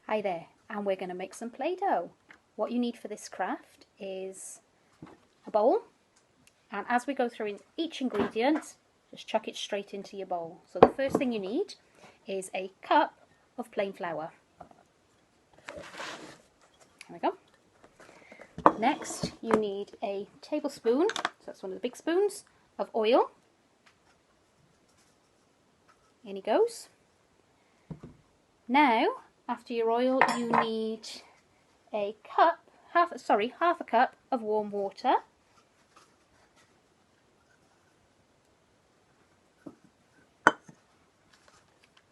Hi there, and we're going to make some Play-Doh. What you need for this craft is a bowl, and as we go through each ingredient, just chuck it straight into your bowl. So the first thing you need is a cup of plain flour. There we go. Next, you need a tablespoon, so that's one of the big spoons, of oil. In he goes. Now, after your oil, you need a cup, half a cup of warm water.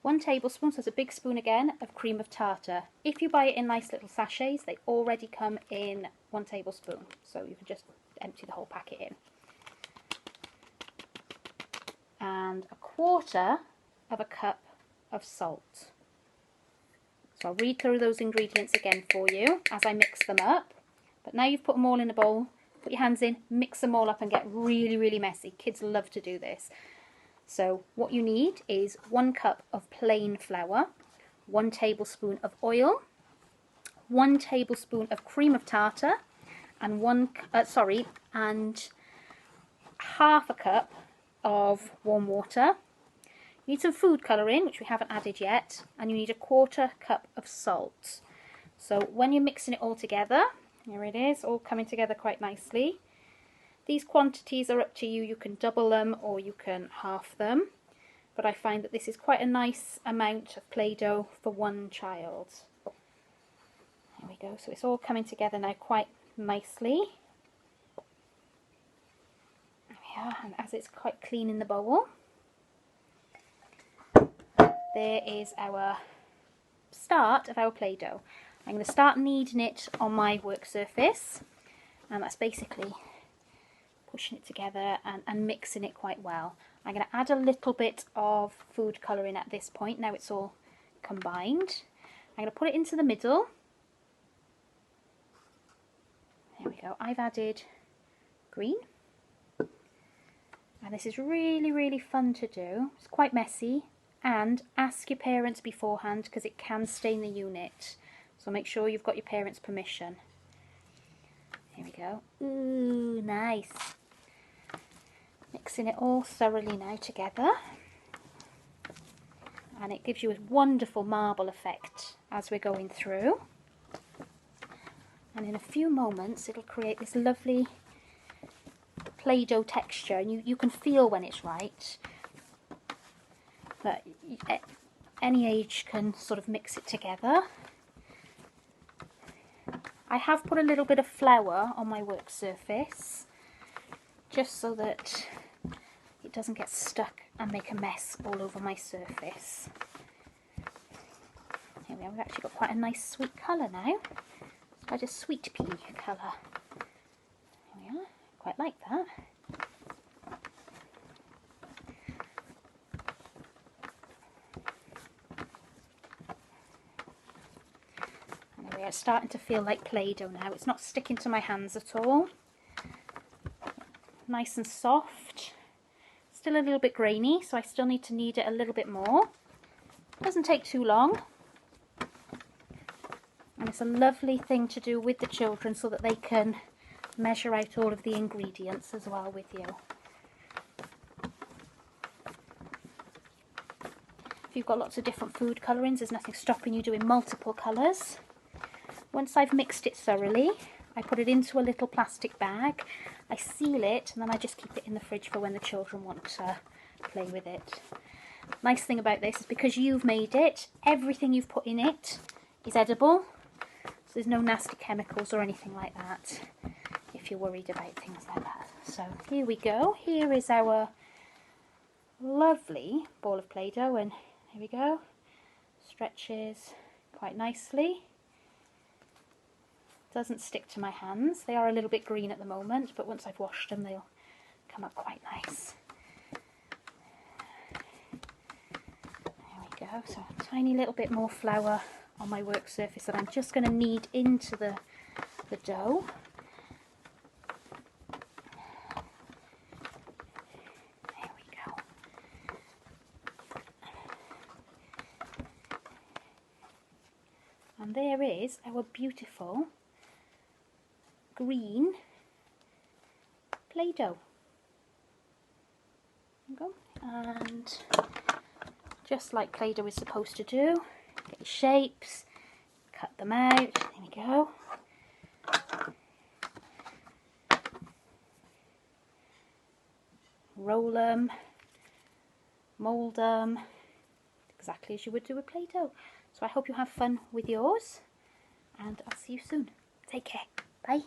One tablespoon, so it's a big spoon again, of cream of tartar. If you buy it in nice little sachets, they already come in 1 tablespoon, so you can just empty the whole packet in. And a quarter of a cup of salt. So I'll read through those ingredients again for you as I mix them up. But now you've put them all in a bowl, put your hands in, mix them all up and get really, really messy. Kids love to do this. So what you need is 1 cup of plain flour, 1 tablespoon of oil, 1 tablespoon of cream of tartar, and half a cup of warm water. You need some food colouring, which we haven't added yet, and you need a quarter cup of salt. So when you're mixing it all together, here it is, all coming together quite nicely. These quantities are up to you. You can double them or you can half them. But I find that this is quite a nice amount of Play-Doh for one child. There we go. So it's all coming together now quite nicely. There we are. And as it's quite clean in the bowl, there is our start of our Play-Doh. I'm going to start kneading it on my work surface. And that's basically pushing it together and mixing it quite well. I'm going to add a little bit of food colouring at this point, now it's all combined. I'm going to put it into the middle. There we go. I've added green. And this is really, really fun to do. It's quite messy. And ask your parents beforehand because it can stain the unit. So make sure you've got your parents' permission. Here we go. Ooh, nice. Mixing it all thoroughly now together. And it gives you a wonderful marble effect as we're going through. And in a few moments it'll create this lovely Play-Doh texture. And you can feel when it's right. But any age can sort of mix it together. I have put a little bit of flour on my work surface just so that it doesn't get stuck and make a mess all over my surface. Here we are, we've actually got quite a nice sweet colour now. It's quite a sweet pea colour. Here we are, quite like that. It's starting to feel like Play-Doh now. It's not sticking to my hands at all. Nice and soft. Still a little bit grainy, so I still need to knead it a little bit more. Doesn't take too long. And it's a lovely thing to do with the children so that they can measure out all of the ingredients as well with you. If you've got lots of different food colourings, there's nothing stopping you doing multiple colours. Once I've mixed it thoroughly, I put it into a little plastic bag, I seal it, and then I just keep it in the fridge for when the children want to play with it. Nice thing about this is because you've made it, everything you've put in it is edible, so there's no nasty chemicals or anything like that, if you're worried about things like that. So here we go, here is our lovely ball of Play-Doh, and here we go, stretches quite nicely. Doesn't stick to my hands. They are a little bit green at the moment, but once I've washed them they'll come up quite nice. There we go, so a tiny little bit more flour on my work surface that I'm just going to knead into the dough. There we go. And there is our beautiful green Play-Doh. There you go. And just like Play-Doh is supposed to do, get your shapes, cut them out. There we go. Roll them, mould them, exactly as you would do with Play-Doh. So I hope you have fun with yours, and I'll see you soon. Take care. Bye.